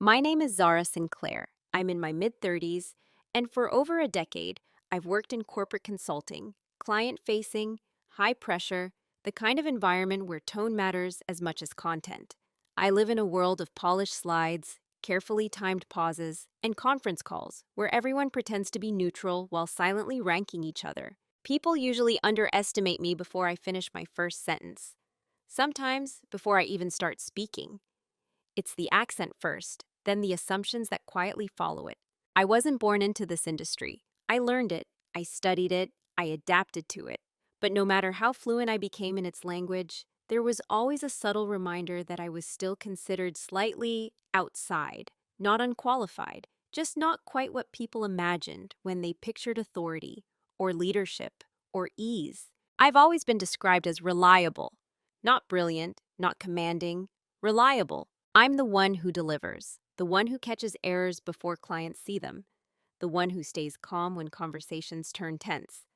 My name is Zara Sinclair. I'm in my mid 30s, and for over a decade, I've worked in corporate consulting, client facing, high pressure, the kind of environment where tone matters as much as content. I live in a world of polished slides, carefully timed pauses, and conference calls where everyone pretends to be neutral while silently ranking each other. People usually underestimate me before I finish my first sentence, sometimes before I even start speaking. It's the accent first, then the assumptions that quietly follow it. I wasn't born into this industry. I learned it, I studied it, I adapted to it. But no matter how fluent I became in its language, there was always a subtle reminder that I was still considered slightly outside, not unqualified, just not quite what people imagined when they pictured authority, or leadership, or ease. I've always been described as reliable, not brilliant, not commanding, reliable. I'm the one who delivers, the one who catches errors before clients see them, the one who stays calm when conversations turn tense.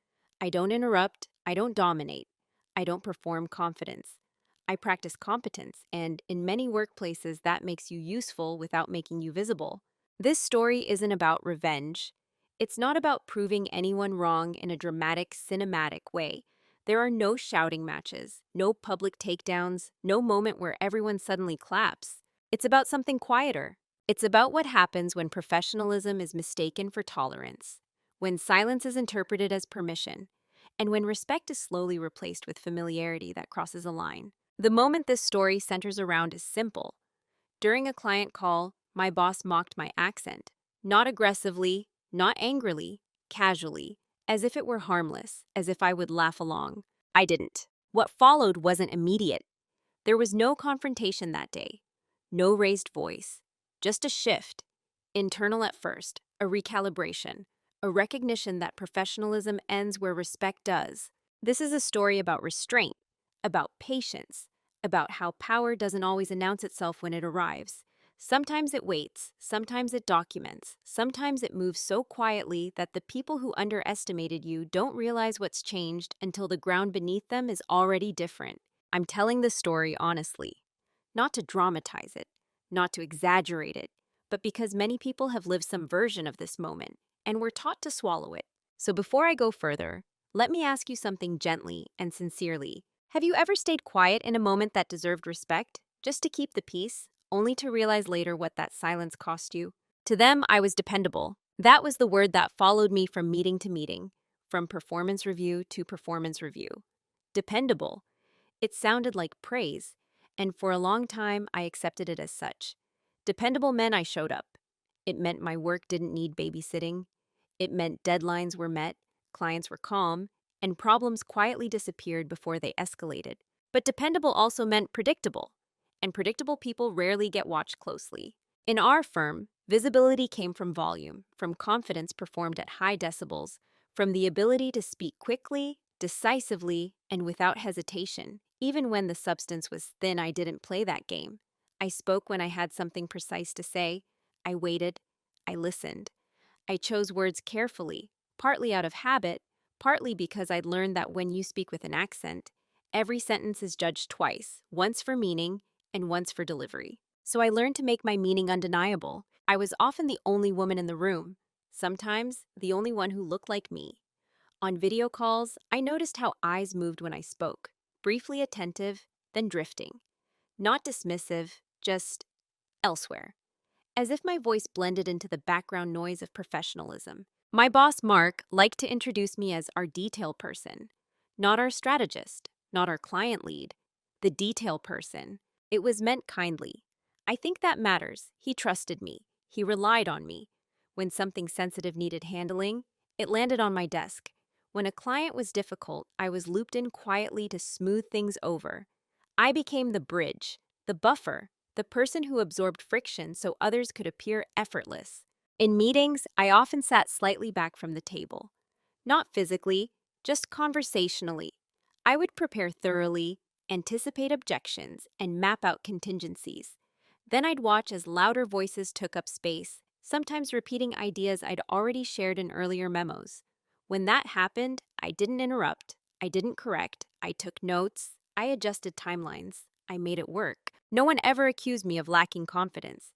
I don't interrupt, I don't dominate, I don't perform confidence. I practice competence, and in many workplaces, that makes you useful without making you visible. This story isn't about revenge. It's not about proving anyone wrong in a dramatic, cinematic way. There are no shouting matches, no public takedowns, no moment where everyone suddenly claps. It's about something quieter. It's about what happens when professionalism is mistaken for tolerance, when silence is interpreted as permission, and when respect is slowly replaced with familiarity that crosses a line. The moment this story centers around is simple. During a client call, my boss mocked my accent, not aggressively, not angrily, casually, as if it were harmless, as if I would laugh along. I didn't. What followed wasn't immediate. There was no confrontation that day, no raised voice, just a shift, internal at first, a recalibration, a recognition that professionalism ends where respect does. This is a story about restraint, about patience, about how power doesn't always announce itself when it arrives. Sometimes it waits, sometimes it documents, sometimes it moves so quietly that the people who underestimated you don't realize what's changed until the ground beneath them is already different. I'm telling this story honestly, not to dramatize it, not to exaggerate it, but because many people have lived some version of this moment and were taught to swallow it. So before I go further, let me ask you something gently and sincerely. Have you ever stayed quiet in a moment that deserved respect, just to keep the peace, only to realize later what that silence cost you? To them, I was dependable. That was the word that followed me from meeting to meeting, from performance review to performance review. Dependable. It sounded like praise, and for a long time I accepted it as such. Dependable meant I showed up. It meant my work didn't need babysitting. It meant deadlines were met, clients were calm, and problems quietly disappeared before they escalated. But dependable also meant predictable, and predictable people rarely get watched closely. In our firm, visibility came from volume, from confidence performed at high decibels, from the ability to speak quickly, decisively, and without hesitation. Even when the substance was thin, I didn't play that game. I spoke when I had something precise to say. I waited. I listened. I chose words carefully, partly out of habit, partly because I'd learned that when you speak with an accent, every sentence is judged twice, once for meaning and once for delivery. So I learned to make my meaning undeniable. I was often the only woman in the room, sometimes the only one who looked like me. On video calls, I noticed how eyes moved when I spoke, briefly attentive, then drifting. Not dismissive, just elsewhere, as if my voice blended into the background noise of professionalism. My boss, Mark, liked to introduce me as our detail person, not our strategist, not our client lead, the detail person. It was meant kindly. I think that matters. He trusted me. He relied on me. When something sensitive needed handling, it landed on my desk. When a client was difficult, I was looped in quietly to smooth things over. I became the bridge, the buffer, the person who absorbed friction so others could appear effortless. In meetings, I often sat slightly back from the table. Not physically, just conversationally. I would prepare thoroughly, anticipate objections, and map out contingencies. Then I'd watch as louder voices took up space, sometimes repeating ideas I'd already shared in earlier memos. When that happened, I didn't interrupt, I didn't correct, I took notes, I adjusted timelines, I made it work. No one ever accused me of lacking confidence.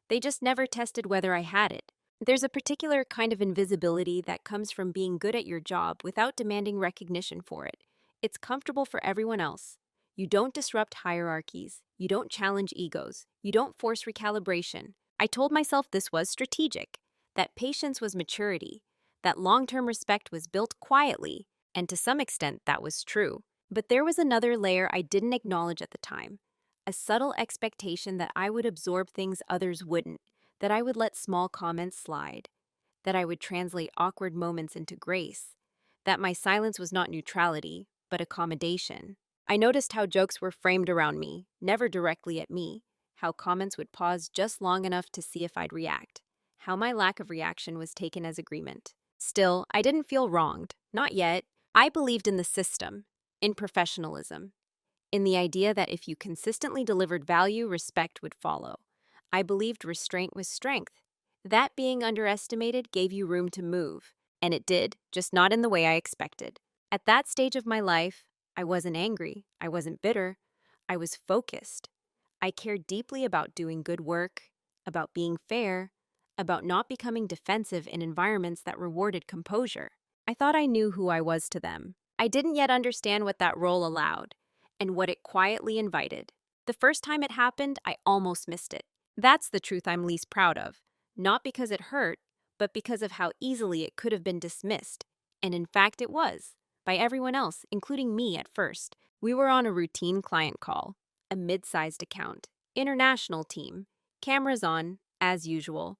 They just never tested whether I had it. There's a particular kind of invisibility that comes from being good at your job without demanding recognition for it. It's comfortable for everyone else. You don't disrupt hierarchies. You don't challenge egos. You don't force recalibration. I told myself this was strategic, that patience was maturity, that long-term respect was built quietly, and to some extent that was true. But there was another layer I didn't acknowledge at the time, a subtle expectation that I would absorb things others wouldn't, that I would let small comments slide, that I would translate awkward moments into grace, that my silence was not neutrality, but accommodation. I noticed how jokes were framed around me, never directly at me, how comments would pause just long enough to see if I'd react, how my lack of reaction was taken as agreement. Still, I didn't feel wronged, not yet. I believed in the system, in professionalism, in the idea that if you consistently delivered value, respect would follow. I believed restraint was strength. That being underestimated gave you room to move, and it did, just not in the way I expected. At that stage of my life, I wasn't angry, I wasn't bitter, I was focused. I cared deeply about doing good work, about being fair, about not becoming defensive in environments that rewarded composure. I thought I knew who I was to them. I didn't yet understand what that role allowed and what it quietly invited. The first time it happened, I almost missed it. That's the truth I'm least proud of. Not because it hurt, but because of how easily it could have been dismissed. And in fact, it was. By everyone else, including me at first. We were on a routine client call, a mid-sized account, international team, cameras on, as usual.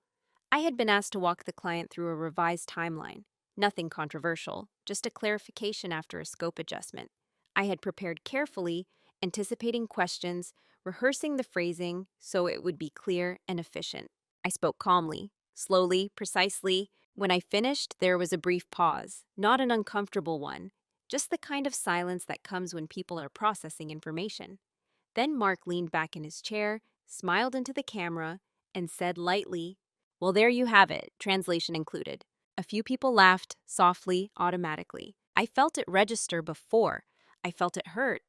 I had been asked to walk the client through a revised timeline. Nothing controversial, just a clarification after a scope adjustment. I had prepared carefully, anticipating questions, rehearsing the phrasing so it would be clear and efficient. I spoke calmly, slowly, precisely. When I finished, there was a brief pause, not an uncomfortable one, just the kind of silence that comes when people are processing information. Then Mark leaned back in his chair, smiled into the camera, and said lightly, "Well, there you have it, translation included." A few people laughed, softly, automatically. I felt it register before. I felt it hurt.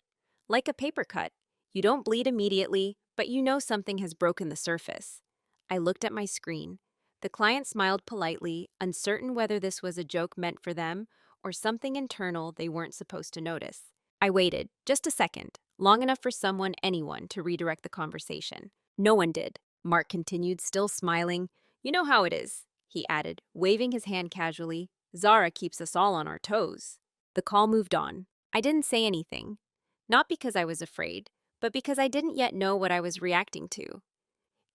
Like a paper cut. You don't bleed immediately, but you know something has broken the surface. I looked at my screen. The client smiled politely, uncertain whether this was a joke meant for them or something internal they weren't supposed to notice. I waited, just a second, long enough for anyone, to redirect the conversation. No one did. Mark continued, still smiling. "You know how it is," he added, waving his hand casually. "Zara keeps us all on our toes." The call moved on. I didn't say anything. Not because I was afraid, but because I didn't yet know what I was reacting to.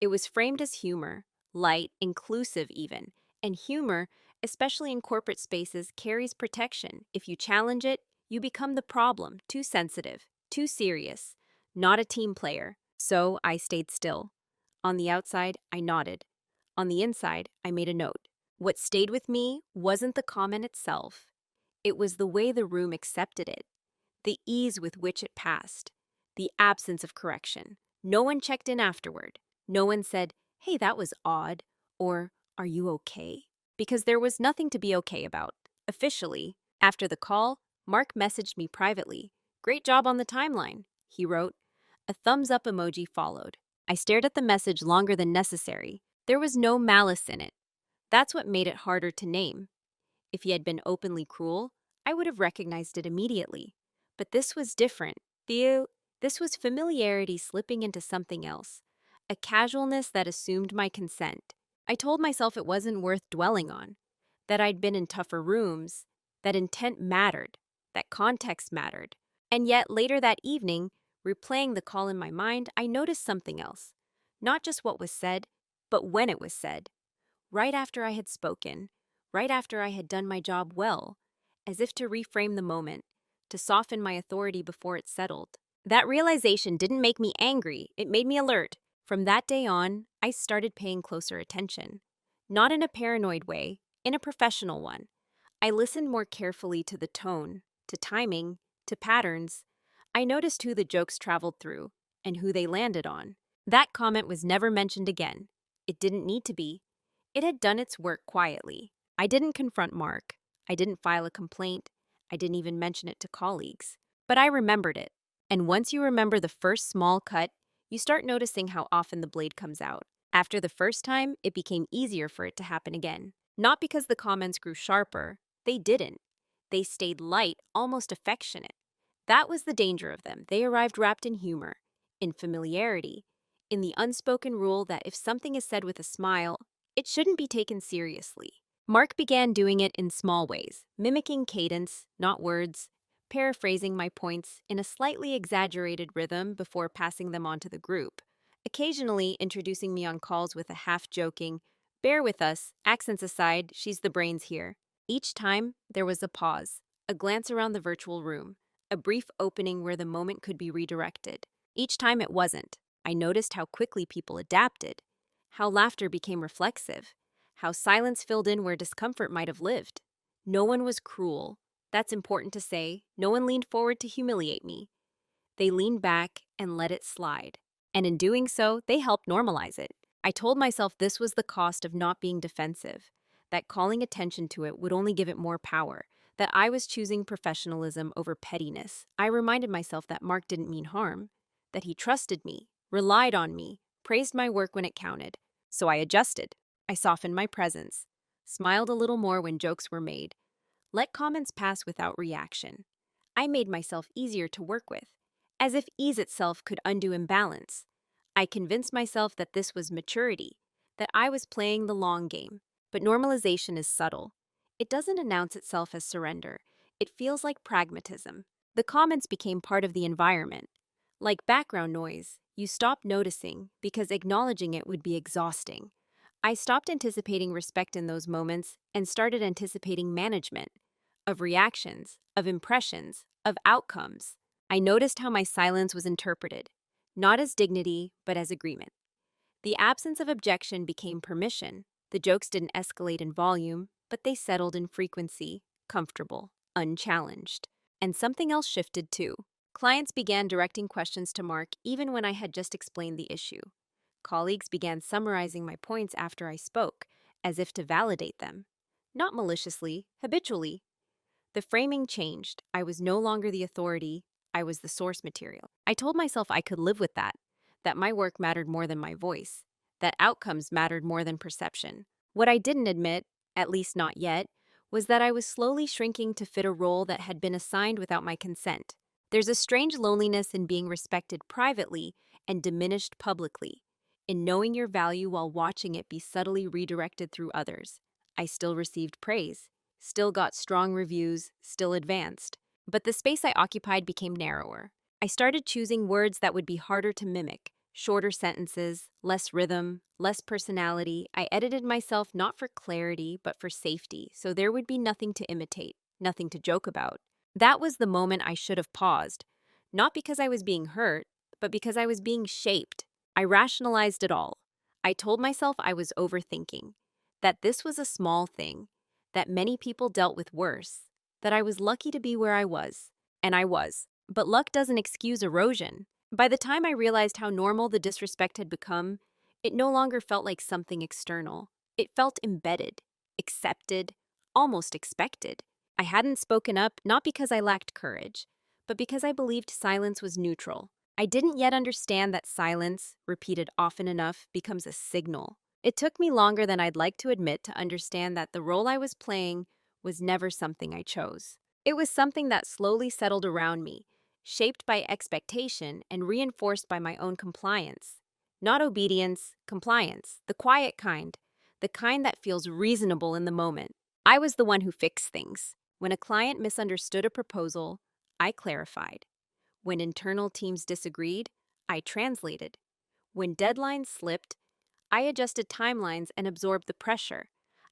It was framed as humor, light, inclusive even. And humor, especially in corporate spaces, carries protection. If you challenge it, you become the problem, too sensitive, too serious, not a team player. So I stayed still. On the outside, I nodded. On the inside, I made a note. What stayed with me wasn't the comment itself. It was the way the room accepted it, the ease with which it passed, the absence of correction. No one checked in afterward. No one said, "Hey, that was odd," or "Are you okay?" Because there was nothing to be okay about. Officially, after the call, Mark messaged me privately. "Great job on the timeline," he wrote. A thumbs up emoji followed. I stared at the message longer than necessary. There was no malice in it. That's what made it harder to name. If he had been openly cruel, I would have recognized it immediately. But this was different. This was familiarity slipping into something else, a casualness that assumed my consent. I told myself it wasn't worth dwelling on, that I'd been in tougher rooms, that intent mattered, that context mattered. And yet, later that evening, replaying the call in my mind, I noticed something else. Not just what was said, but when it was said. Right after I had spoken, right after I had done my job well, as if to reframe the moment, to soften my authority before it settled. That realization didn't make me angry, it made me alert. From that day on, I started paying closer attention. Not in a paranoid way, in a professional one. I listened more carefully to the tone, to timing, to patterns. I noticed who the jokes traveled through and who they landed on. That comment was never mentioned again. It didn't need to be. It had done its work quietly. I didn't confront Mark. I didn't file a complaint. I didn't even mention it to colleagues. But I remembered it. And once you remember the first small cut, you start noticing how often the blade comes out. After the first time, it became easier for it to happen again. Not because the comments grew sharper, they didn't. They stayed light, almost affectionate. That was the danger of them. They arrived wrapped in humor, in familiarity, in the unspoken rule that if something is said with a smile, it shouldn't be taken seriously. Mark began doing it in small ways, mimicking cadence, not words, paraphrasing my points in a slightly exaggerated rhythm before passing them on to the group, occasionally introducing me on calls with a half-joking, "Bear with us, accents aside, she's the brains here." Each time, there was a pause, a glance around the virtual room, a brief opening where the moment could be redirected. Each time it wasn't. I noticed how quickly people adapted, how laughter became reflexive, how silence filled in where discomfort might have lived. No one was cruel. That's important to say. No one leaned forward to humiliate me. They leaned back and let it slide. And in doing so, they helped normalize it. I told myself this was the cost of not being defensive, that calling attention to it would only give it more power, that I was choosing professionalism over pettiness. I reminded myself that Mark didn't mean harm, that he trusted me, relied on me, praised my work when it counted. So I adjusted. I softened my presence, smiled a little more when jokes were made, let comments pass without reaction. I made myself easier to work with, as if ease itself could undo imbalance. I convinced myself that this was maturity, that I was playing the long game. But normalization is subtle. It doesn't announce itself as surrender. It feels like pragmatism. The comments became part of the environment. Like background noise, you stopped noticing because acknowledging it would be exhausting. I stopped anticipating respect in those moments and started anticipating management of reactions, of impressions, of outcomes. I noticed how my silence was interpreted, not as dignity, but as agreement. The absence of objection became permission. The jokes didn't escalate in volume, but they settled in frequency, comfortable, unchallenged. And something else shifted too. Clients began directing questions to Mark even when I had just explained the issue. Colleagues began summarizing my points after I spoke, as if to validate them. Not maliciously, habitually. The framing changed. I was no longer the authority, I was the source material. I told myself I could live with that my work mattered more than my voice, that outcomes mattered more than perception. What I didn't admit, at least not yet, was that I was slowly shrinking to fit a role that had been assigned without my consent. There's a strange loneliness in being respected privately and diminished publicly, in knowing your value while watching it be subtly redirected through others. I still received praise, still got strong reviews, still advanced. But the space I occupied became narrower. I started choosing words that would be harder to mimic, shorter sentences, less rhythm, less personality. I edited myself not for clarity, but for safety, so there would be nothing to imitate, nothing to joke about. That was the moment I should have paused, not because I was being hurt, but because I was being shaped. I rationalized it all. I told myself I was overthinking, that this was a small thing, that many people dealt with worse, that I was lucky to be where I was. And I was. But luck doesn't excuse erosion. By the time I realized how normal the disrespect had become, it no longer felt like something external. It felt embedded, accepted, almost expected. I hadn't spoken up not because I lacked courage, but because I believed silence was neutral. I didn't yet understand that silence, repeated often enough, becomes a signal. It took me longer than I'd like to admit to understand that the role I was playing was never something I chose. It was something that slowly settled around me, shaped by expectation and reinforced by my own compliance. Not obedience, compliance, the kind that feels reasonable in the moment. I was the one who fixed things. When a client misunderstood a proposal, I clarified. When internal teams disagreed, I translated. When deadlines slipped, I adjusted timelines and absorbed the pressure.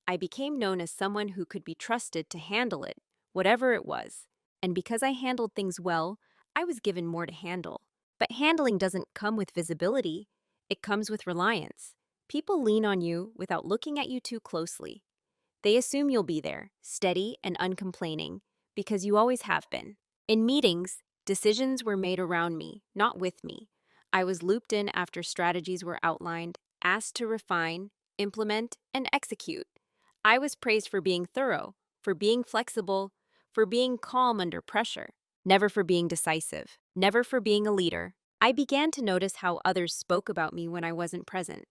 I became known as someone who could be trusted to handle it, whatever it was. And because I handled things well, I was given more to handle. But handling doesn't come with visibility. It comes with reliance. People lean on you without looking at you too closely. They assume you'll be there, steady and uncomplaining, because you always have been. In meetings, decisions were made around me, not with me. I was looped in after strategies were outlined, asked to refine, implement, and execute. I was praised for being thorough, for being flexible, for being calm under pressure, never for being decisive, never for being a leader. I began to notice how others spoke about me when I wasn't present.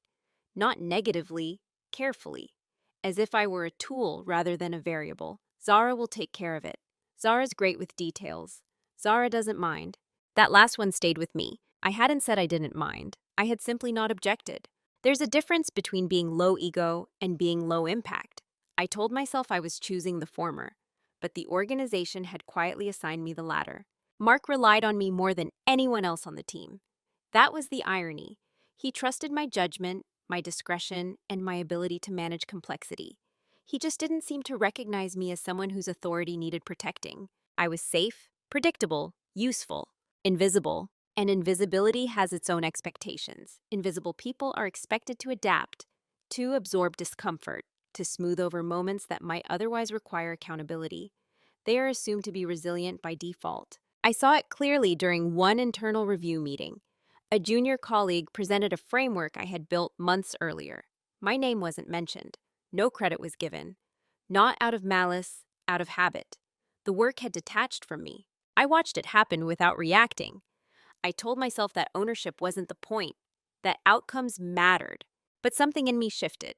not negatively, carefully, as if I were a tool rather than a variable. Zara will take care of it. Zara's great with details. Zara doesn't mind. That last one stayed with me. I hadn't said I didn't mind. I had simply not objected. There's a difference between being low ego and being low impact. I told myself I was choosing the former, but the organization had quietly assigned me the latter. Mark relied on me more than anyone else on the team. That was the irony. He trusted my judgment, my discretion, and my ability to manage complexity. He just didn't seem to recognize me as someone whose authority needed protecting. I was safe, predictable, useful, invisible. And invisibility has its own expectations. Invisible people are expected to adapt, to absorb discomfort, to smooth over moments that might otherwise require accountability. They are assumed to be resilient by default. I saw it clearly during one internal review meeting. A junior colleague presented a framework I had built months earlier. My name wasn't mentioned. No credit was given. Not out of malice, out of habit. The work had detached from me. I watched it happen without reacting. I told myself that ownership wasn't the point, that outcomes mattered. But something in me shifted.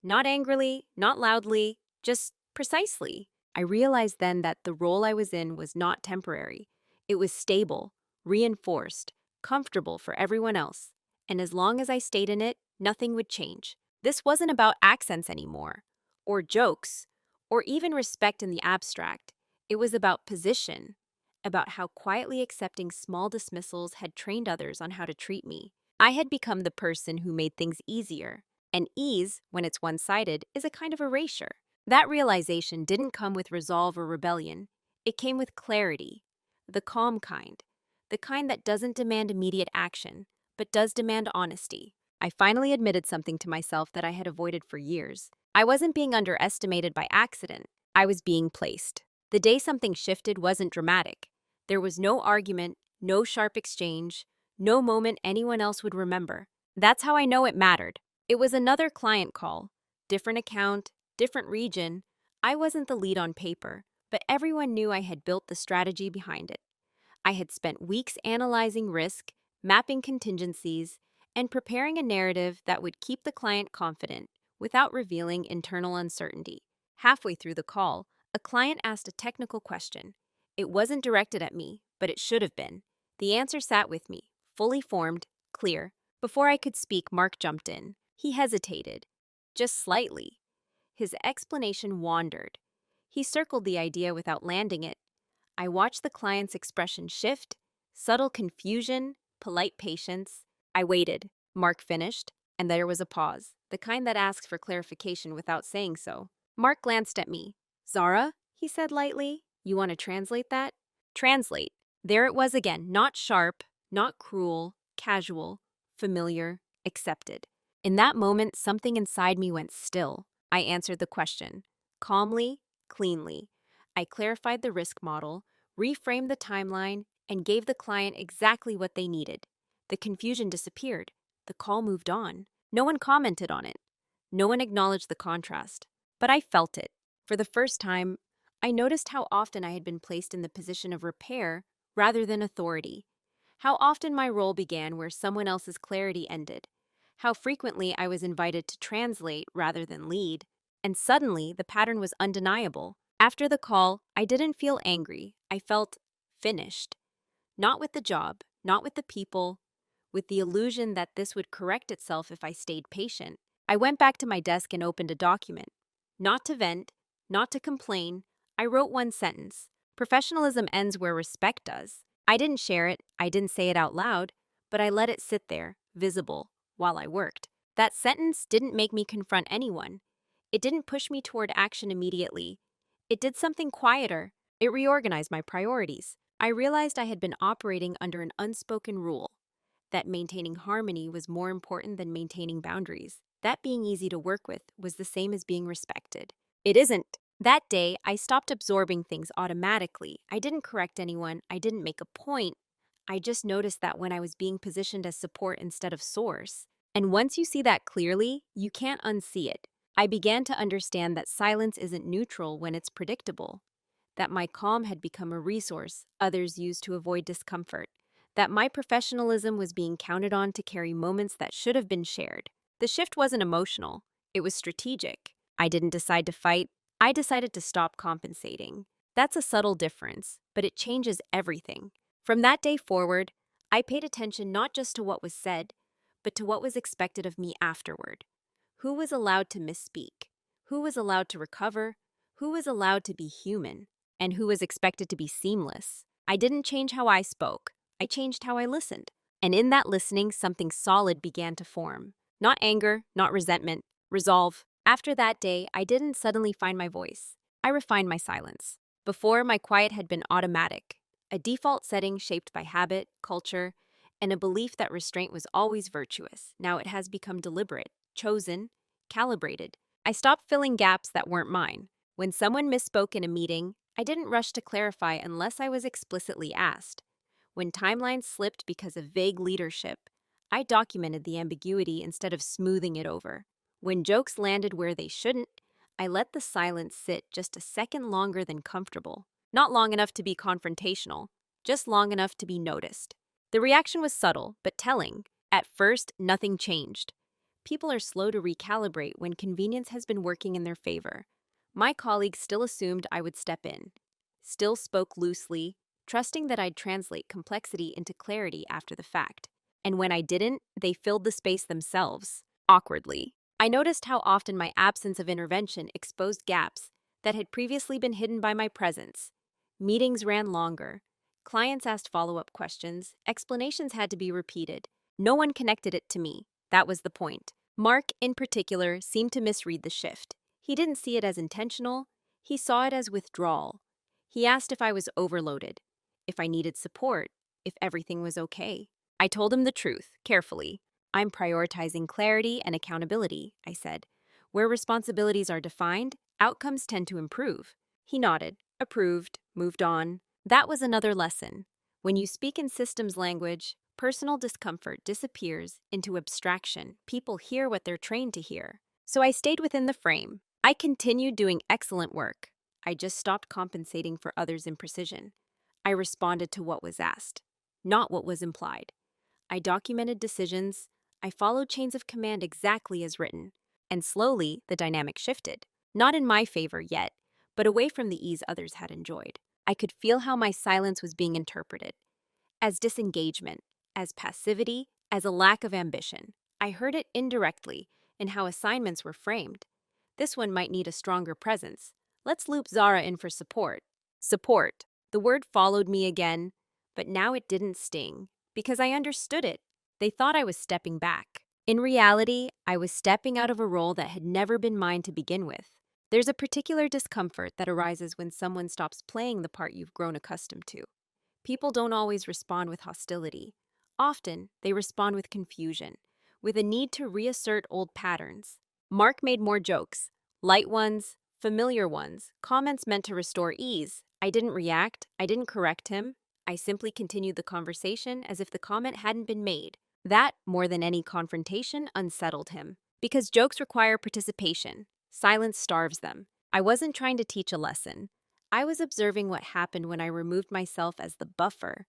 Not angrily, not loudly, just precisely. I realized then that the role I was in was not temporary. It was stable, reinforced, comfortable for everyone else. And as long as I stayed in it, nothing would change. This wasn't about accents anymore, or jokes, or even respect in the abstract. It was about position, about how quietly accepting small dismissals had trained others on how to treat me. I had become the person who made things easier, and ease, when it's one-sided, is a kind of erasure. That realization didn't come with resolve or rebellion. It came with clarity, the calm kind, the kind that doesn't demand immediate action, but does demand honesty. I finally admitted something to myself that I had avoided for years. I wasn't being underestimated by accident. I was being placed. The day something shifted wasn't dramatic. There was no argument, no sharp exchange, no moment anyone else would remember. That's how I know it mattered. It was another client call, different account, different region. I wasn't the lead on paper, but everyone knew I had built the strategy behind it. I had spent weeks analyzing risk, mapping contingencies, and preparing a narrative that would keep the client confident without revealing internal uncertainty. Halfway through the call, a client asked a technical question. It wasn't directed at me, but it should have been. The answer sat with me, fully formed, clear. Before I could speak, Mark jumped in. He hesitated, just slightly. His explanation wandered. He circled the idea without landing it. I watched the client's expression shift, subtle confusion, polite patience. I waited. Mark finished, and there was a pause, the kind that asks for clarification without saying so. Mark glanced at me. "Zara?" he said lightly. "You want to translate that?" Translate. There it was again, not sharp, not cruel, casual, familiar, accepted. In that moment, something inside me went still. I answered the question. Calmly, cleanly. I clarified the risk model, reframed the timeline, and gave the client exactly what they needed. The confusion disappeared. The call moved on. No one commented on it. No one acknowledged the contrast. But I felt it. For the first time, I noticed how often I had been placed in the position of repair rather than authority. How often my role began where someone else's clarity ended. How frequently I was invited to translate rather than lead. And suddenly, the pattern was undeniable. After the call, I didn't feel angry. I felt finished. Not with the job, not with the people, with the illusion that this would correct itself if I stayed patient. I went back to my desk and opened a document. Not to vent, not to complain. I wrote one sentence. Professionalism ends where respect does. I didn't share it, I didn't say it out loud, but I let it sit there, visible, while I worked. That sentence didn't make me confront anyone. It didn't push me toward action immediately. It did something quieter. It reorganized my priorities. I realized I had been operating under an unspoken rule, that maintaining harmony was more important than maintaining boundaries. That being easy to work with was the same as being respected. It isn't. That day, I stopped absorbing things automatically. I didn't correct anyone. I didn't make a point. I just noticed that when I was being positioned as support instead of source. And once you see that clearly, you can't unsee it. I began to understand that silence isn't neutral when it's predictable. That my calm had become a resource others used to avoid discomfort. That my professionalism was being counted on to carry moments that should have been shared. The shift wasn't emotional, it was strategic. I didn't decide to fight, I decided to stop compensating. That's a subtle difference, but it changes everything. From that day forward, I paid attention not just to what was said, but to what was expected of me afterward. Who was allowed to misspeak? Who was allowed to recover? Who was allowed to be human? And who was expected to be seamless? I didn't change how I spoke, I changed how I listened. And in that listening, something solid began to form. Not anger, not resentment, resolve. After that day, I didn't suddenly find my voice. I refined my silence. Before, my quiet had been automatic, a default setting shaped by habit, culture, and a belief that restraint was always virtuous. Now it has become deliberate, chosen, calibrated. I stopped filling gaps that weren't mine. When someone misspoke in a meeting, I didn't rush to clarify unless I was explicitly asked. When timelines slipped because of vague leadership, I documented the ambiguity instead of smoothing it over. When jokes landed where they shouldn't, I let the silence sit just a second longer than comfortable. Not long enough to be confrontational, just long enough to be noticed. The reaction was subtle, but telling. At first, nothing changed. People are slow to recalibrate when convenience has been working in their favor. My colleagues still assumed I would step in, still spoke loosely, trusting that I'd translate complexity into clarity after the fact. And when I didn't, they filled the space themselves, awkwardly. I noticed how often my absence of intervention exposed gaps that had previously been hidden by my presence. Meetings ran longer. Clients asked follow-up questions. Explanations had to be repeated. No one connected it to me. That was the point. Mark, in particular, seemed to misread the shift. He didn't see it as intentional. He saw it as withdrawal. He asked if I was overloaded, if I needed support, if everything was okay. I told him the truth, carefully. I'm prioritizing clarity and accountability, I said. Where responsibilities are defined, outcomes tend to improve. He nodded, approved, moved on. That was another lesson. When you speak in systems language, personal discomfort disappears into abstraction. People hear what they're trained to hear. So I stayed within the frame. I continued doing excellent work. I just stopped compensating for others' imprecision. I responded to what was asked, not what was implied. I documented decisions. I followed chains of command exactly as written. And slowly, the dynamic shifted. Not in my favor yet, but away from the ease others had enjoyed. I could feel how my silence was being interpreted. As disengagement, as passivity, as a lack of ambition. I heard it indirectly in how assignments were framed. This one might need a stronger presence. Let's loop Zara in for support. Support. The word followed me again, but now it didn't sting, because I understood it. They thought I was stepping back. In reality, I was stepping out of a role that had never been mine to begin with. There's a particular discomfort that arises when someone stops playing the part you've grown accustomed to. People don't always respond with hostility. Often, they respond with confusion, with a need to reassert old patterns. Mark made more jokes, light ones, familiar ones, comments meant to restore ease. I didn't react, I didn't correct him. I simply continued the conversation as if the comment hadn't been made. That, more than any confrontation, unsettled him. Because jokes require participation. Silence starves them. I wasn't trying to teach a lesson. I was observing what happened when I removed myself as the buffer,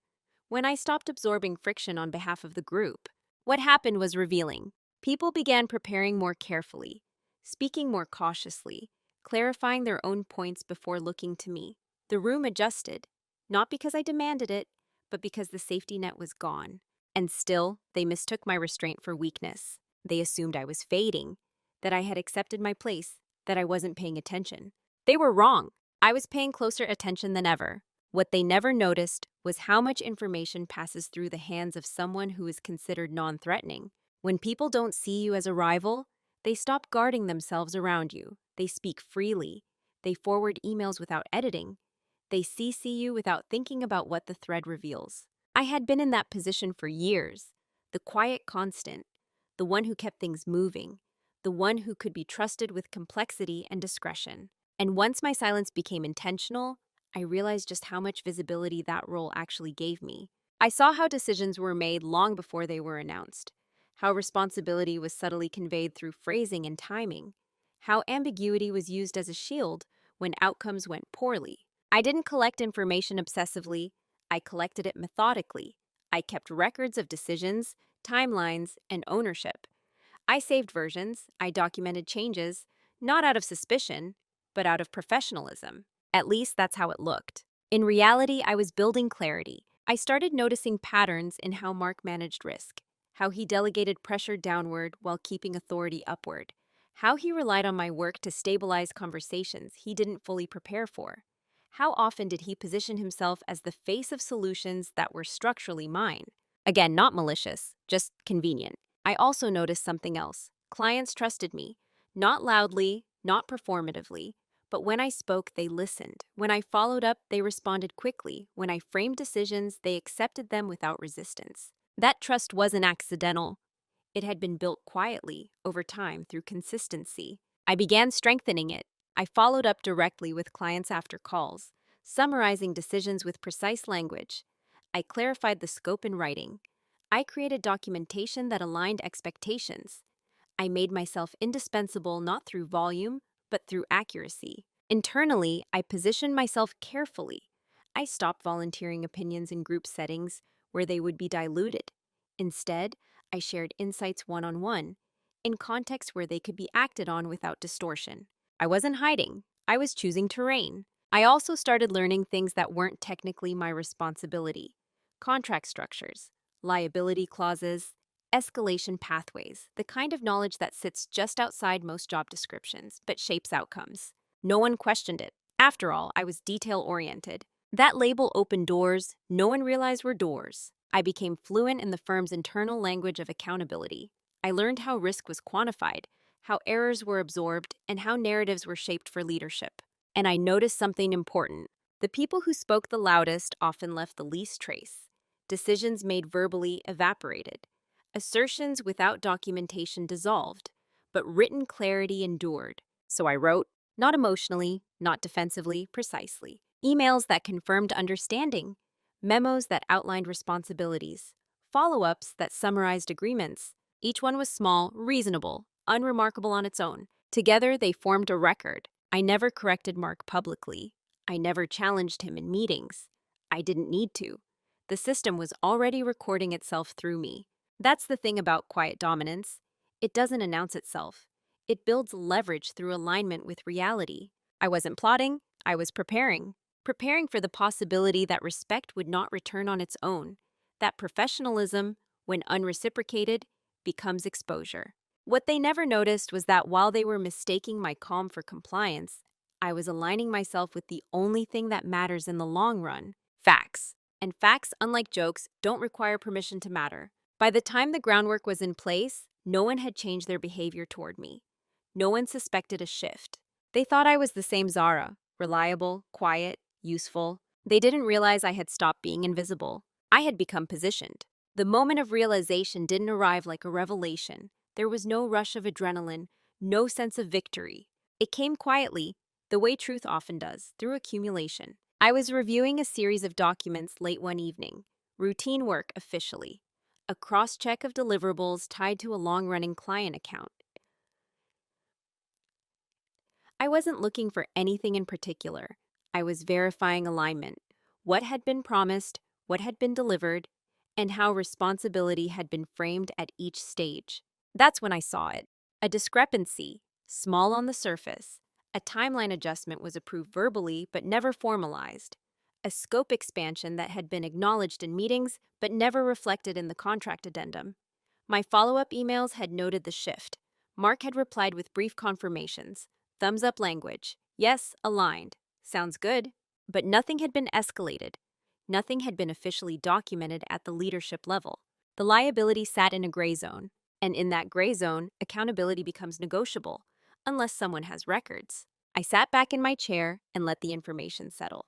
when I stopped absorbing friction on behalf of the group. What happened was revealing. People began preparing more carefully, speaking more cautiously, clarifying their own points before looking to me. The room adjusted, not because I demanded it, but because the safety net was gone. And still, they mistook my restraint for weakness. They assumed I was fading, that I had accepted my place, that I wasn't paying attention. They were wrong. I was paying closer attention than ever. What they never noticed was how much information passes through the hands of someone who is considered non-threatening. When people don't see you as a rival, they stop guarding themselves around you. They speak freely. They forward emails without editing. They CC you without thinking about what the thread reveals. I had been in that position for years. The quiet constant, the one who kept things moving, the one who could be trusted with complexity and discretion. And once my silence became intentional, I realized just how much visibility that role actually gave me. I saw how decisions were made long before they were announced, how responsibility was subtly conveyed through phrasing and timing, how ambiguity was used as a shield when outcomes went poorly. I didn't collect information obsessively, I collected it methodically. I kept records of decisions, timelines, and ownership. I saved versions, I documented changes, not out of suspicion, but out of professionalism. At least that's how it looked. In reality, I was building clarity. I started noticing patterns in how Mark managed risk, how he delegated pressure downward while keeping authority upward, how he relied on my work to stabilize conversations he didn't fully prepare for. How often did he position himself as the face of solutions that were structurally mine? Again, not malicious, just convenient. I also noticed something else. Clients trusted me, not loudly, not performatively, but when I spoke, they listened. When I followed up, they responded quickly. When I framed decisions, they accepted them without resistance. That trust wasn't accidental. It had been built quietly, over time, through consistency. I began strengthening it. I followed up directly with clients after calls, summarizing decisions with precise language. I clarified the scope in writing. I created documentation that aligned expectations. I made myself indispensable not through volume, but through accuracy. Internally, I positioned myself carefully. I stopped volunteering opinions in group settings where they would be diluted. Instead, I shared insights one-on-one, in contexts where they could be acted on without distortion. I wasn't hiding. I was choosing terrain. I also started learning things that weren't technically my responsibility. Contract structures, liability clauses, escalation pathways, the kind of knowledge that sits just outside most job descriptions, but shapes outcomes. No one questioned it. After all, I was detail-oriented. That label opened doors no one realized were doors. I became fluent in the firm's internal language of accountability. I learned how risk was quantified, how errors were absorbed, and how narratives were shaped for leadership. And I noticed something important. The people who spoke the loudest often left the least trace. Decisions made verbally evaporated. Assertions without documentation dissolved, but written clarity endured. So I wrote, not emotionally, not defensively, precisely. Emails that confirmed understanding, memos that outlined responsibilities, follow-ups that summarized agreements. Each one was small, reasonable, unremarkable on its own. Together, they formed a record. I never corrected Mark publicly. I never challenged him in meetings. I didn't need to. The system was already recording itself through me. That's the thing about quiet dominance. It doesn't announce itself. It builds leverage through alignment with reality. I wasn't plotting, I was preparing. Preparing for the possibility that respect would not return on its own. That professionalism, when unreciprocated, becomes exposure. What they never noticed was that while they were mistaking my calm for compliance, I was aligning myself with the only thing that matters in the long run: facts. And facts, unlike jokes, don't require permission to matter. By the time the groundwork was in place, no one had changed their behavior toward me. No one suspected a shift. They thought I was the same Zara, reliable, quiet, useful. They didn't realize I had stopped being invisible. I had become positioned. The moment of realization didn't arrive like a revelation. There was no rush of adrenaline, no sense of victory. It came quietly, the way truth often does, through accumulation. I was reviewing a series of documents late one evening. Routine work, officially. A cross-check of deliverables tied to a long-running client account. I wasn't looking for anything in particular. I was verifying alignment, what had been promised, what had been delivered, and how responsibility had been framed at each stage. That's when I saw it. A discrepancy, small on the surface. A timeline adjustment was approved verbally but never formalized. A scope expansion that had been acknowledged in meetings but never reflected in the contract addendum. My follow-up emails had noted the shift. Mark had replied with brief confirmations. Thumbs up language. Yes, aligned. Sounds good. But nothing had been escalated. Nothing had been officially documented at the leadership level. The liability sat in a gray zone. And in that gray zone, accountability becomes negotiable, unless someone has records. I sat back in my chair and let the information settle.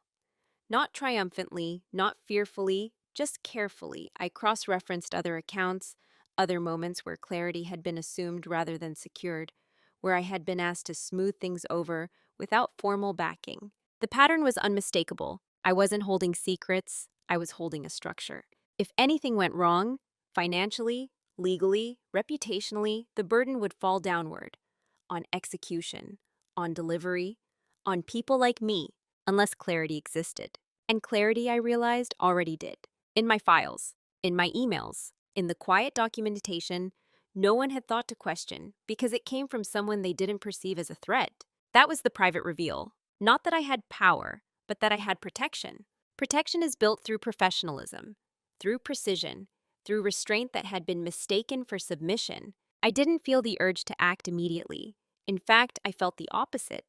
Not triumphantly, not fearfully, just carefully, I cross-referenced other accounts, other moments where clarity had been assumed rather than secured, where I had been asked to smooth things over without formal backing. The pattern was unmistakable. I wasn't holding secrets, I was holding a structure. If anything went wrong, financially, legally, reputationally, the burden would fall downward, on execution, on delivery, on people like me, unless clarity existed. And clarity, I realized, already did. In my files, in my emails, in the quiet documentation no one had thought to question because it came from someone they didn't perceive as a threat. That was the private reveal. Not that I had power, but that I had protection. Protection is built through professionalism, through precision, through restraint that had been mistaken for submission. I didn't feel the urge to act immediately. In fact, I felt the opposite,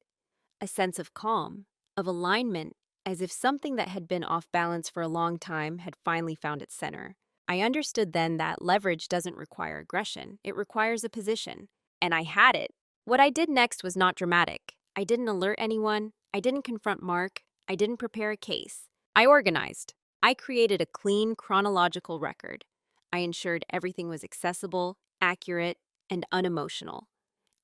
a sense of calm, of alignment, as if something that had been off balance for a long time had finally found its center. I understood then that leverage doesn't require aggression, it requires a position. And I had it. What I did next was not dramatic. I didn't alert anyone, I didn't confront Mark, I didn't prepare a case. I organized. I created a clean, chronological record. I ensured everything was accessible, accurate, and unemotional.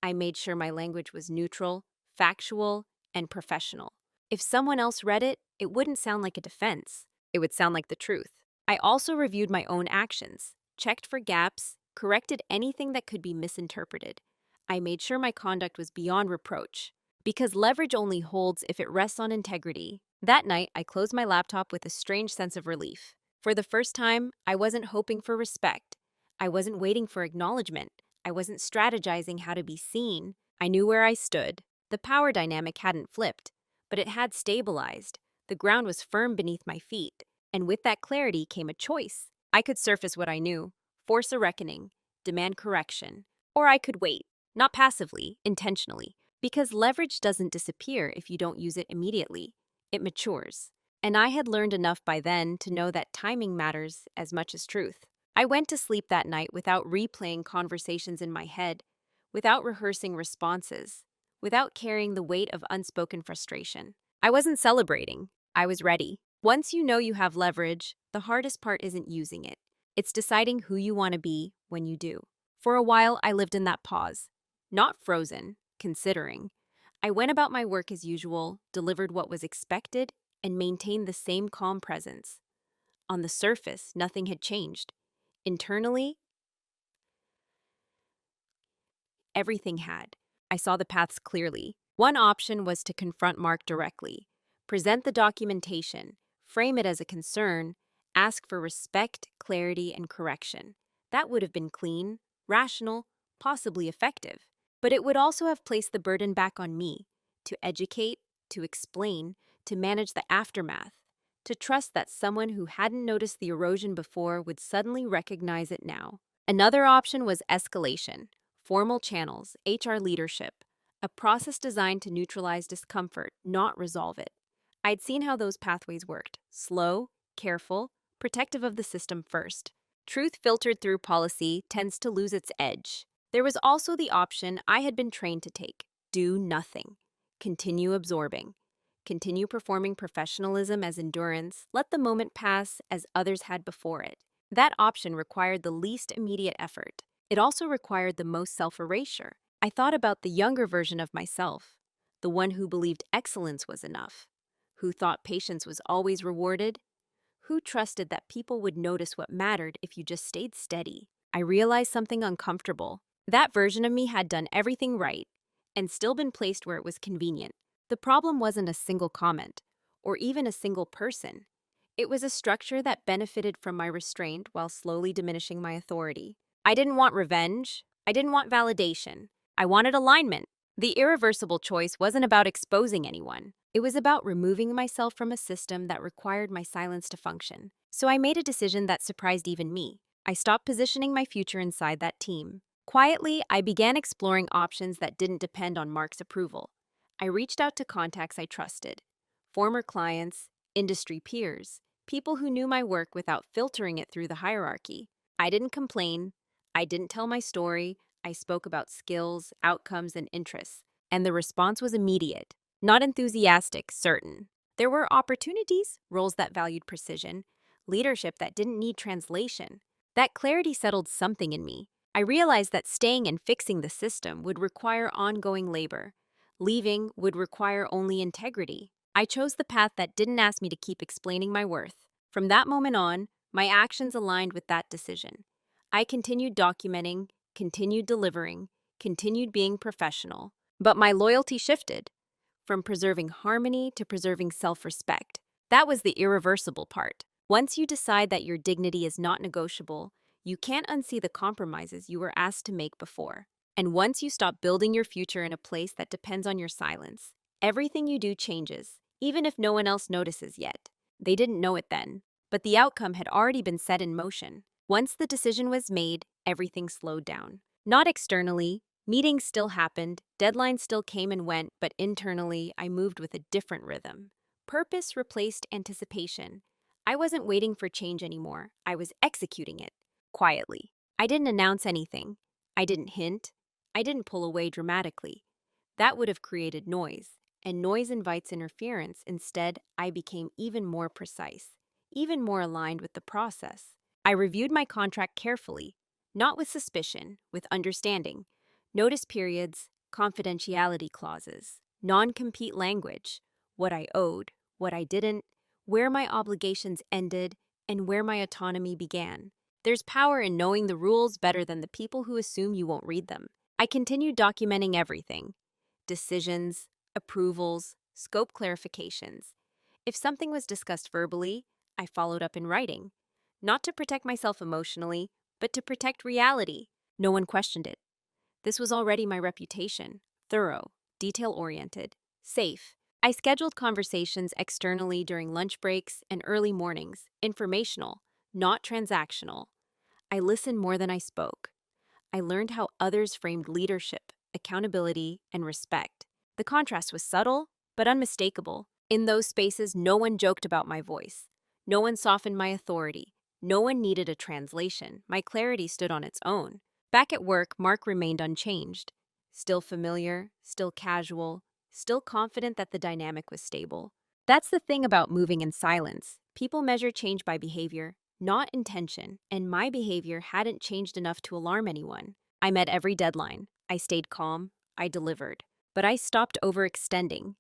I made sure my language was neutral, factual, and professional. If someone else read it, it wouldn't sound like a defense. It would sound like the truth. I also reviewed my own actions, checked for gaps, corrected anything that could be misinterpreted. I made sure my conduct was beyond reproach, because leverage only holds if it rests on integrity. That night, I closed my laptop with a strange sense of relief. For the first time, I wasn't hoping for respect. I wasn't waiting for acknowledgement. I wasn't strategizing how to be seen. I knew where I stood. The power dynamic hadn't flipped, but it had stabilized. The ground was firm beneath my feet, and with that clarity came a choice. I could surface what I knew, force a reckoning, demand correction, or I could wait, not passively, intentionally, because leverage doesn't disappear if you don't use it immediately. It matures. And I had learned enough by then to know that timing matters as much as truth. I went to sleep that night without replaying conversations in my head, without rehearsing responses, without carrying the weight of unspoken frustration. I wasn't celebrating. I was ready. Once you know you have leverage, the hardest part isn't using it. It's deciding who you want to be when you do. For a while, I lived in that pause. Not frozen, considering. I went about my work as usual, delivered what was expected, and maintained the same calm presence. On the surface, nothing had changed. Internally, everything had. I saw the paths clearly. One option was to confront Mark directly, present the documentation, frame it as a concern, ask for respect, clarity, and correction. That would have been clean, rational, possibly effective. But it would also have placed the burden back on me, to educate, to explain, to manage the aftermath, to trust that someone who hadn't noticed the erosion before would suddenly recognize it now. Another option was escalation, formal channels, HR leadership, a process designed to neutralize discomfort, not resolve it. I'd seen how those pathways worked: slow, careful, protective of the system first. Truth filtered through policy tends to lose its edge. There was also the option I had been trained to take: do nothing, continue absorbing, continue performing professionalism as endurance, let the moment pass as others had before it. That option required the least immediate effort. It also required the most self-erasure. I thought about the younger version of myself, the one who believed excellence was enough, who thought patience was always rewarded, who trusted that people would notice what mattered if you just stayed steady. I realized something uncomfortable. That version of me had done everything right and still been placed where it was convenient. The problem wasn't a single comment or even a single person. It was a structure that benefited from my restraint while slowly diminishing my authority. I didn't want revenge. I didn't want validation. I wanted alignment. The irreversible choice wasn't about exposing anyone. It was about removing myself from a system that required my silence to function. So I made a decision that surprised even me. I stopped positioning my future inside that team. Quietly, I began exploring options that didn't depend on Mark's approval. I reached out to contacts I trusted, former clients, industry peers, people who knew my work without filtering it through the hierarchy. I didn't complain. I didn't tell my story. I spoke about skills, outcomes, and interests. And the response was immediate. Not enthusiastic, certain. There were opportunities, roles that valued precision, leadership that didn't need translation. That clarity settled something in me. I realized that staying and fixing the system would require ongoing labor. Leaving would require only integrity. I chose the path that didn't ask me to keep explaining my worth. From that moment on, my actions aligned with that decision. I continued documenting, continued delivering, continued being professional. But my loyalty shifted from preserving harmony to preserving self-respect. That was the irreversible part. Once you decide that your dignity is not negotiable, You can't unsee the compromises you were asked to make before. And once you stop building your future in a place that depends on your silence, everything you do changes, even if no one else notices yet. They didn't know it then, but the outcome had already been set in motion. Once the decision was made, everything slowed down. Not externally, meetings still happened, deadlines still came and went, but internally, I moved with a different rhythm. Purpose replaced anticipation. I wasn't waiting for change anymore. I was executing it, quietly. I didn't announce anything. I didn't hint. I didn't pull away dramatically. That would have created noise, and noise invites interference. Instead, I became even more precise, even more aligned with the process. I reviewed my contract carefully, not with suspicion, with understanding. Notice periods, confidentiality clauses, non-compete language, what I owed, what I didn't, where my obligations ended, and where my autonomy began. There's power in knowing the rules better than the people who assume you won't read them. I continued documenting everything: decisions, approvals, scope clarifications. If something was discussed verbally, I followed up in writing, not to protect myself emotionally, but to protect reality. No one questioned it. This was already my reputation: thorough, detail-oriented, safe. I scheduled conversations externally during lunch breaks and early mornings, informational, not transactional. I listened more than I spoke. I learned how others framed leadership, accountability, and respect. The contrast was subtle, but unmistakable. In those spaces, no one joked about my voice. No one softened my authority. No one needed a translation. My clarity stood on its own. Back at work, Mark remained unchanged. Still familiar, still casual, still confident that the dynamic was stable. That's the thing about moving in silence. People measure change by behavior, not intention, and my behavior hadn't changed enough to alarm anyone. I met every deadline. I stayed calm. I delivered. But I stopped overextending.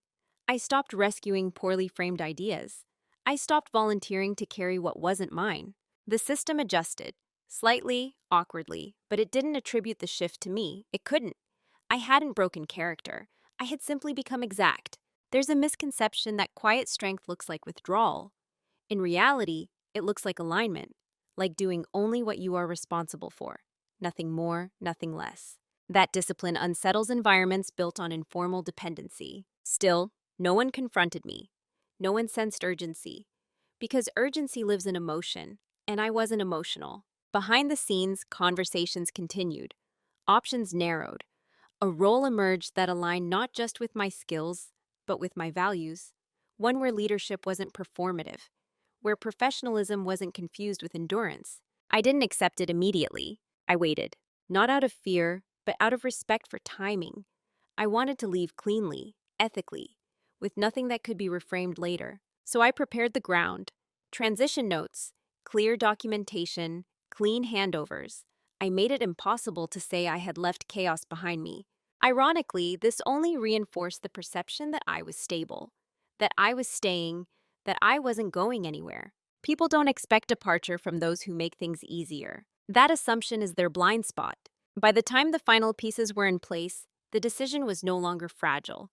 I stopped rescuing poorly framed ideas. I stopped volunteering to carry what wasn't mine. The system adjusted, slightly, awkwardly, but it didn't attribute the shift to me. It couldn't. I hadn't broken character. I had simply become exact. There's a misconception that quiet strength looks like withdrawal. In reality, it looks like alignment, like doing only what you are responsible for. Nothing more, nothing less. That discipline unsettles environments built on informal dependency. Still, no one confronted me. No one sensed urgency. Because urgency lives in emotion, and I wasn't emotional. Behind the scenes, conversations continued. Options narrowed. A role emerged that aligned not just with my skills, but with my values. One where leadership wasn't performative, where professionalism wasn't confused with endurance. I didn't accept it immediately. I waited, not out of fear, but out of respect for timing. I wanted to leave cleanly, ethically, with nothing that could be reframed later. So I prepared the ground: transition notes, clear documentation, clean handovers. I made it impossible to say I had left chaos behind me. Ironically, this only reinforced the perception that I was stable, that I was staying, that I wasn't going anywhere. People don't expect departure from those who make things easier. That assumption is their blind spot. By the time the final pieces were in place, the decision was no longer fragile.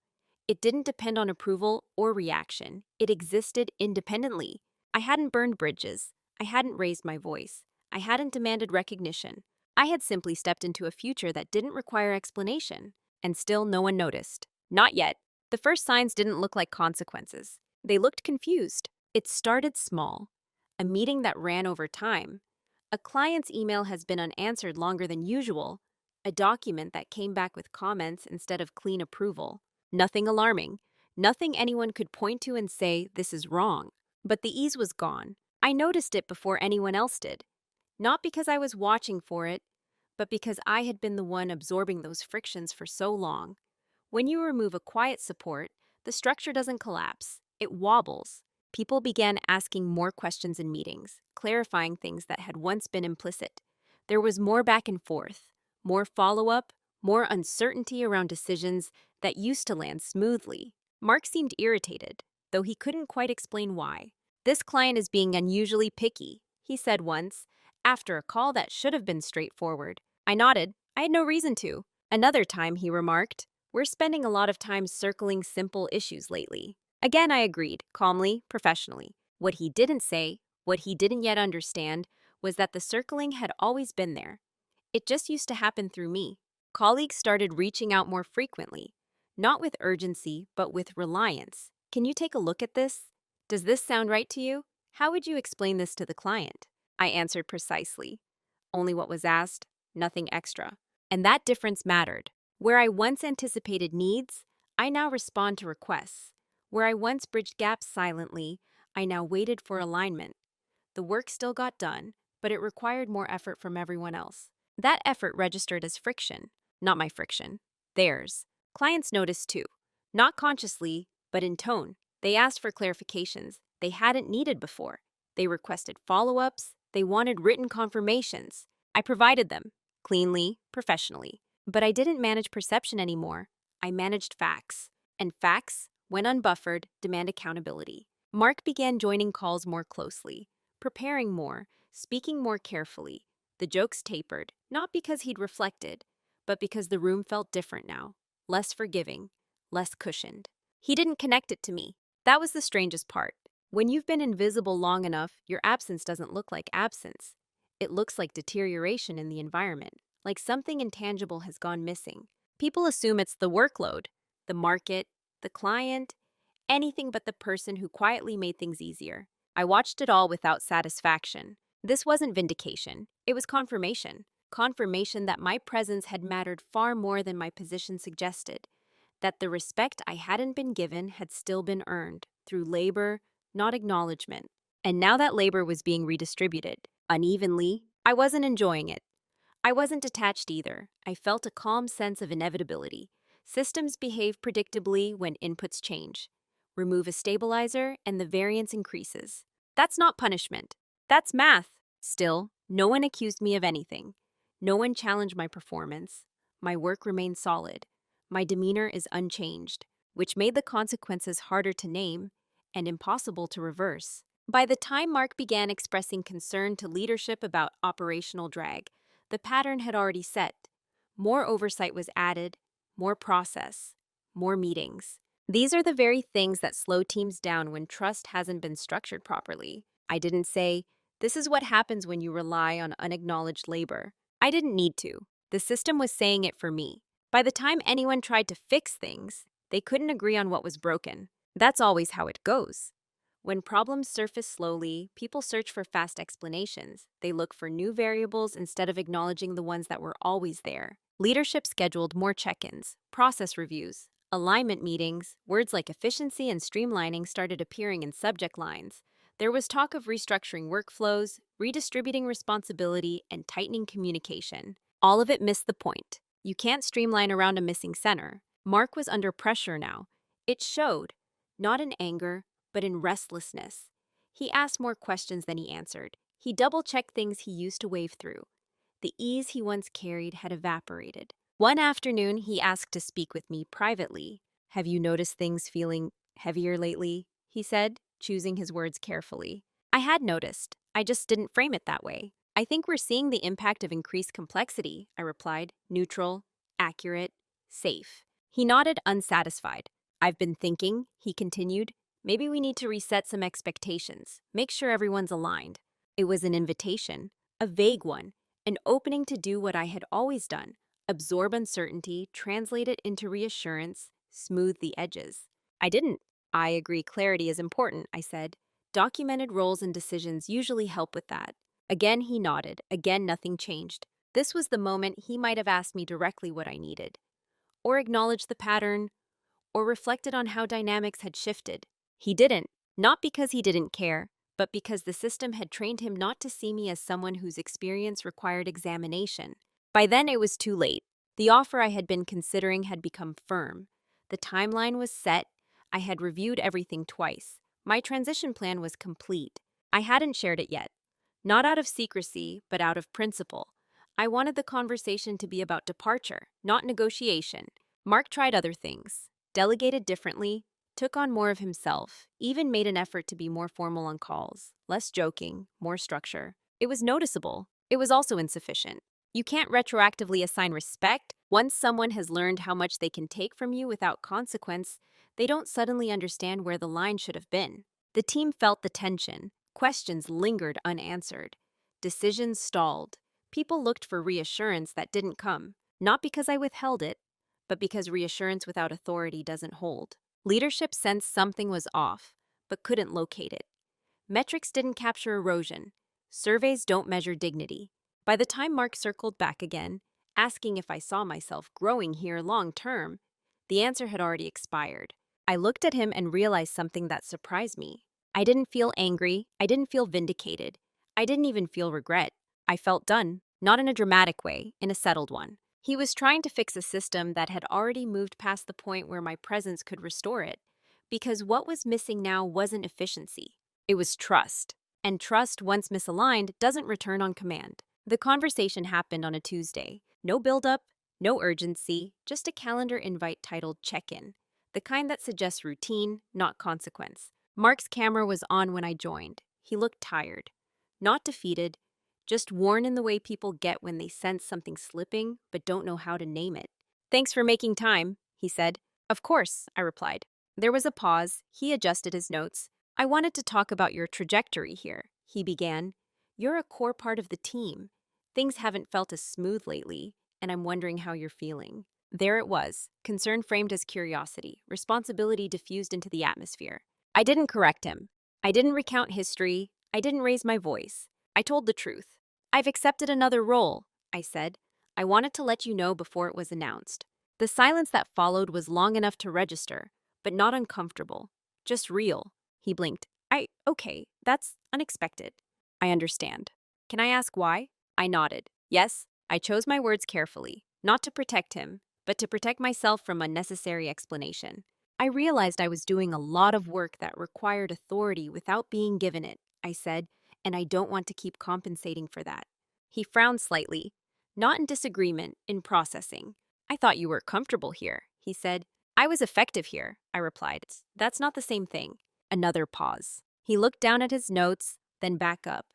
It didn't depend on approval or reaction. It existed independently. I hadn't burned bridges. I hadn't raised my voice. I hadn't demanded recognition. I had simply stepped into a future that didn't require explanation. And still no one noticed. Not yet. The first signs didn't look like consequences. They looked confused. It started small. A meeting that ran over time. A client's email has been unanswered longer than usual. A document that came back with comments instead of clean approval. Nothing alarming. Nothing anyone could point to and say, "This is wrong." But the ease was gone. I noticed it before anyone else did. Not because I was watching for it, but because I had been the one absorbing those frictions for so long. When you remove a quiet support, the structure doesn't collapse. It wobbles. People began asking more questions in meetings, clarifying things that had once been implicit. There was more back and forth, more follow-up, more uncertainty around decisions that used to land smoothly. Mark seemed irritated, though he couldn't quite explain why. "This client is being unusually picky," he said once, after a call that should have been straightforward. I nodded. I had no reason to. Another time, he remarked, "We're spending a lot of time circling simple issues lately." Again, I agreed, calmly, professionally. What he didn't say, what he didn't yet understand, was that the circling had always been there. It just used to happen through me. Colleagues started reaching out more frequently, not with urgency, but with reliance. Can you take a look at this? Does this sound right to you? How would you explain this to the client? I answered precisely. Only what was asked, nothing extra. And that difference mattered. Where I once anticipated needs, I now respond to requests. Where I once bridged gaps silently, I now waited for alignment. The work still got done, but it required more effort from everyone else. That effort registered as friction, not my friction, theirs. Clients noticed too, not consciously, but in tone. They asked for clarifications they hadn't needed before. They requested follow-ups, they wanted written confirmations. I provided them, cleanly, professionally. But I didn't manage perception anymore. I managed facts. And facts, when unbuffered, demand accountability. Mark began joining calls more closely, preparing more, speaking more carefully. The jokes tapered, not because he'd reflected, but because the room felt different now, less forgiving, less cushioned. He didn't connect it to me. That was the strangest part. When you've been invisible long enough, your absence doesn't look like absence. It looks like deterioration in the environment, like something intangible has gone missing. People assume it's the workload, the market, the client, anything but the person who quietly made things easier. I watched it all without satisfaction. This wasn't vindication, it was confirmation. Confirmation that my presence had mattered far more than my position suggested, that the respect I hadn't been given had still been earned through labor, not acknowledgement. And now that labor was being redistributed unevenly, I wasn't enjoying it. I wasn't detached either. I felt a calm sense of inevitability. Systems behave predictably when inputs change. Remove a stabilizer and the variance increases. That's not punishment. That's math. Still, no one accused me of anything. No one challenged my performance. My work remained solid. My demeanor is unchanged, which made the consequences harder to name and impossible to reverse. By the time Mark began expressing concern to leadership about operational drag, the pattern had already set. More oversight was added, more process, more meetings. These are the very things that slow teams down when trust hasn't been structured properly. I didn't say, this is what happens when you rely on unacknowledged labor. I didn't need to. The system was saying it for me. By the time anyone tried to fix things, they couldn't agree on what was broken. That's always how it goes. When problems surface slowly, people search for fast explanations. They look for new variables instead of acknowledging the ones that were always there. Leadership scheduled more check-ins, process reviews, alignment meetings. Words like efficiency and streamlining started appearing in subject lines. There was talk of restructuring workflows, redistributing responsibility, and tightening communication. All of it missed the point. You can't streamline around a missing center. Mark was under pressure now. It showed, not in anger, but in restlessness. He asked more questions than he answered. He double-checked things he used to wave through. The ease he once carried had evaporated. One afternoon, he asked to speak with me privately. "Have you noticed things feeling heavier lately?" he said, choosing his words carefully. I had noticed. I just didn't frame it that way. "I think we're seeing the impact of increased complexity," I replied, neutral, accurate, safe. He nodded, unsatisfied. "I've been thinking," he continued, "maybe we need to reset some expectations, make sure everyone's aligned." It was an invitation, a vague one, an opening to do what I had always done, absorb uncertainty, translate it into reassurance, smooth the edges. I didn't. "I agree clarity is important," I said. "Documented roles and decisions usually help with that." Again he nodded, again nothing changed. This was the moment he might have asked me directly what I needed, or acknowledged the pattern, or reflected on how dynamics had shifted. He didn't, not because he didn't care, but because the system had trained him not to see me as someone whose experience required examination. By then it was too late. The offer I had been considering had become firm. The timeline was set. I had reviewed everything twice. My transition plan was complete. I hadn't shared it yet. Not out of secrecy, but out of principle. I wanted the conversation to be about departure, not negotiation. Mark tried other things, delegated differently, took on more of himself, even made an effort to be more formal on calls, less joking, more structure. It was noticeable. It was also insufficient. You can't retroactively assign respect. Once someone has learned how much they can take from you without consequence, they don't suddenly understand where the line should have been. The team felt the tension. Questions lingered unanswered. Decisions stalled. People looked for reassurance that didn't come, not because I withheld it, but because reassurance without authority doesn't hold. Leadership sensed something was off, but couldn't locate it. Metrics didn't capture erosion. Surveys don't measure dignity. By the time Mark circled back again, asking if I saw myself growing here long term, the answer had already expired. I looked at him and realized something that surprised me. I didn't feel angry. I didn't feel vindicated. I didn't even feel regret. I felt done, not in a dramatic way, in a settled one. He was trying to fix a system that had already moved past the point where my presence could restore it, because what was missing now wasn't efficiency. It was trust. And trust, once misaligned, doesn't return on command. The conversation happened on a Tuesday. No build-up, no urgency, just a calendar invite titled check-in, the kind that suggests routine, not consequence. Mark's camera was on when I joined. He looked tired. Not defeated, just worn in the way people get when they sense something slipping but don't know how to name it. "Thanks for making time," he said. "Of course," I replied. There was a pause. He adjusted his notes. "I wanted to talk about your trajectory here," he began. "You're a core part of the team. Things haven't felt as smooth lately, and I'm wondering how you're feeling." There it was, concern framed as curiosity, responsibility diffused into the atmosphere. I didn't correct him. I didn't recount history. I didn't raise my voice. I told the truth. "I've accepted another role," I said. "I wanted to let you know before it was announced." The silence that followed was long enough to register, but not uncomfortable, just real. He blinked. Okay, that's unexpected." "I understand. Can I ask why?" I nodded. Yes, I chose my words carefully, not to protect him, but to protect myself from unnecessary explanation. "I realized I was doing a lot of work that required authority without being given it," I said, "and I don't want to keep compensating for that." He frowned slightly, not in disagreement, in processing. "I thought you were comfortable here," he said. "I was effective here," I replied. "That's not the same thing." Another pause. He looked down at his notes, then back up.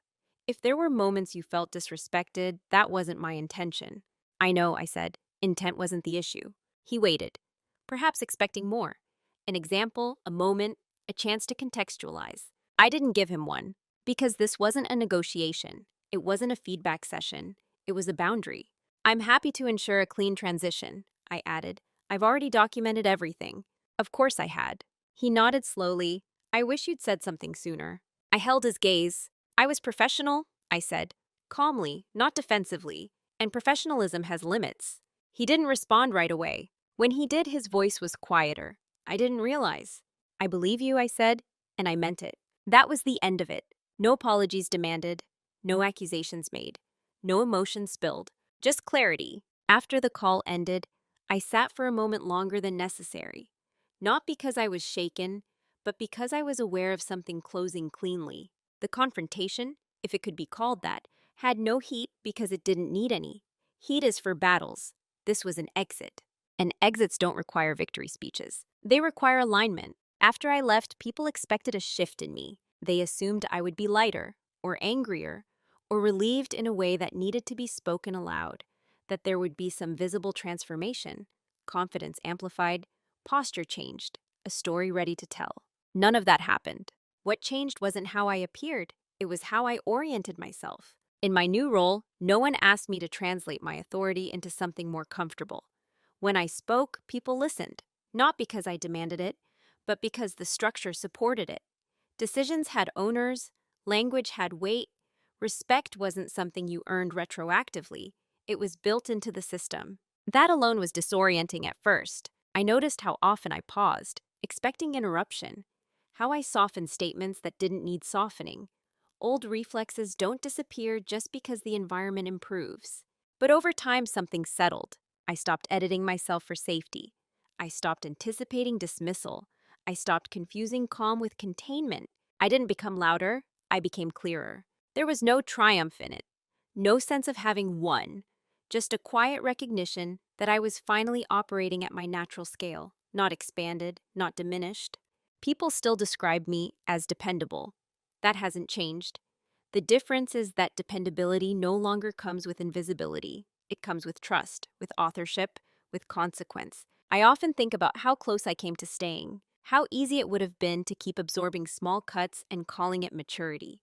"If there were moments you felt disrespected, that wasn't my intention." "I know," I said. "Intent wasn't the issue." He waited, perhaps expecting more. An example, a moment, a chance to contextualize. I didn't give him one, because this wasn't a negotiation. It wasn't a feedback session. It was a boundary. "I'm happy to ensure a clean transition," I added. "I've already documented everything." Of course I had. He nodded slowly. "I wish you'd said something sooner." I held his gaze. "I was professional," I said, calmly, not defensively, "and professionalism has limits." He didn't respond right away. When he did, his voice was quieter. "I didn't realize." "I believe you," I said, and I meant it. That was the end of it. No apologies demanded, no accusations made, no emotion spilled, just clarity. After the call ended, I sat for a moment longer than necessary. Not because I was shaken, but because I was aware of something closing cleanly. The confrontation, if it could be called that, had no heat because it didn't need any. Heat is for battles. This was an exit. And exits don't require victory speeches. They require alignment. After I left, people expected a shift in me. They assumed I would be lighter, or angrier, or relieved in a way that needed to be spoken aloud, that there would be some visible transformation, confidence amplified, posture changed, a story ready to tell. None of that happened. What changed wasn't how I appeared, it was how I oriented myself. In my new role, no one asked me to translate my authority into something more comfortable. When I spoke, people listened, not because I demanded it, but because the structure supported it. Decisions had owners, language had weight. Respect wasn't something you earned retroactively, it was built into the system. That alone was disorienting at first. I noticed how often I paused, expecting interruption, how I softened statements that didn't need softening. Old reflexes don't disappear just because the environment improves. But over time, something settled. I stopped editing myself for safety. I stopped anticipating dismissal. I stopped confusing calm with containment. I didn't become louder, I became clearer. There was no triumph in it, no sense of having won, just a quiet recognition that I was finally operating at my natural scale, not expanded, not diminished. People still describe me as dependable. That hasn't changed. The difference is that dependability no longer comes with invisibility. It comes with trust, with authorship, with consequence. I often think about how close I came to staying, how easy it would have been to keep absorbing small cuts and calling it maturity,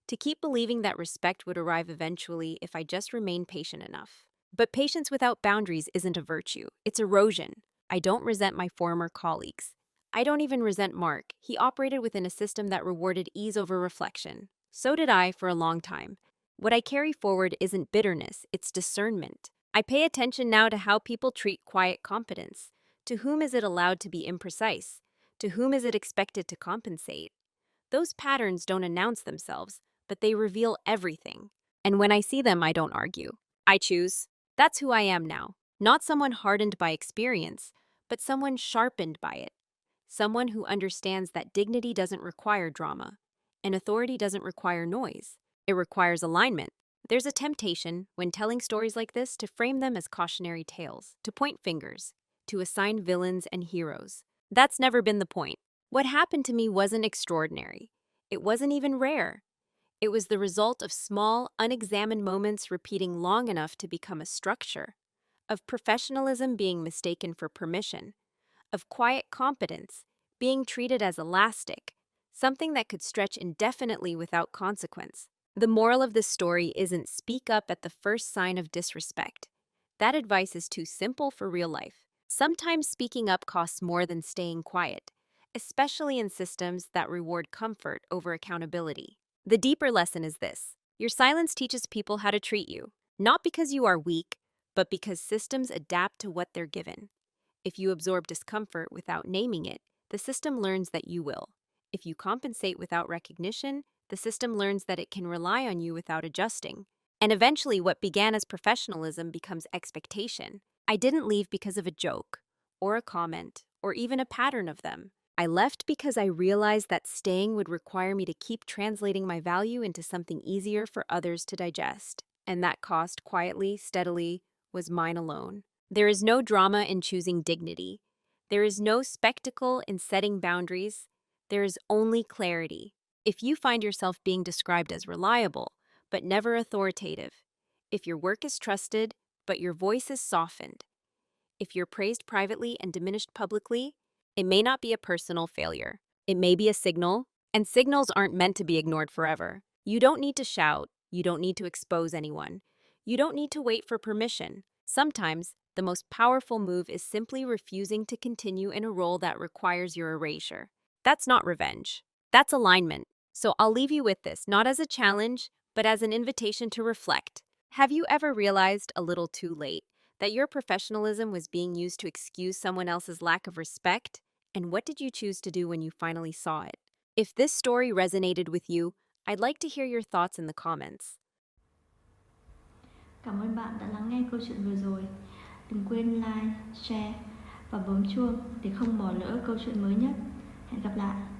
to keep believing that respect would arrive eventually if I just remained patient enough. But patience without boundaries isn't a virtue, it's erosion. I don't resent my former colleagues. I don't even resent Mark. He operated within a system that rewarded ease over reflection. So did I for a long time. What I carry forward isn't bitterness, it's discernment. I pay attention now to how people treat quiet competence. To whom is it allowed to be imprecise? To whom is it expected to compensate? Those patterns don't announce themselves, but they reveal everything. And when I see them, I don't argue. I choose. That's who I am now. Not someone hardened by experience, but someone sharpened by it. Someone who understands that dignity doesn't require drama, and authority doesn't require noise. It requires alignment. There's a temptation, when telling stories like this, to frame them as cautionary tales, to point fingers, to assign villains and heroes. That's never been the point. What happened to me wasn't extraordinary. It wasn't even rare. It was the result of small, unexamined moments repeating long enough to become a structure, of professionalism being mistaken for permission, of quiet competence being treated as elastic, something that could stretch indefinitely without consequence. The moral of this story isn't speak up at the first sign of disrespect. That advice is too simple for real life. Sometimes speaking up costs more than staying quiet, especially in systems that reward comfort over accountability. The deeper lesson is this: your silence teaches people how to treat you, not because you are weak, but because systems adapt to what they're given. If you absorb discomfort without naming it, the system learns that you will. If you compensate without recognition, the system learns that it can rely on you without adjusting. And eventually, what began as professionalism becomes expectation. I didn't leave because of a joke, or a comment, or even a pattern of them. I left because I realized that staying would require me to keep translating my value into something easier for others to digest. And that cost, quietly, steadily, was mine alone. There is no drama in choosing dignity. There is no spectacle in setting boundaries. There is only clarity. If you find yourself being described as reliable, but never authoritative, if your work is trusted, but your voice is softened, if you're praised privately and diminished publicly, it may not be a personal failure. It may be a signal, and signals aren't meant to be ignored forever. You don't need to shout. You don't need to expose anyone. You don't need to wait for permission. Sometimes, the most powerful move is simply refusing to continue in a role that requires your erasure. That's not revenge. That's alignment. So I'll leave you with this, not as a challenge, but as an invitation to reflect. Have you ever realized, a little too late, that your professionalism was being used to excuse someone else's lack of respect? And what did you choose to do when you finally saw it? If this story resonated with you, I'd like to hear your thoughts in the comments. Cảm ơn bạn đã lắng nghe câu chuyện vừa rồi. Đừng quên like, share và bấm chuông để không bỏ lỡ câu chuyện mới nhất. Hẹn gặp lại.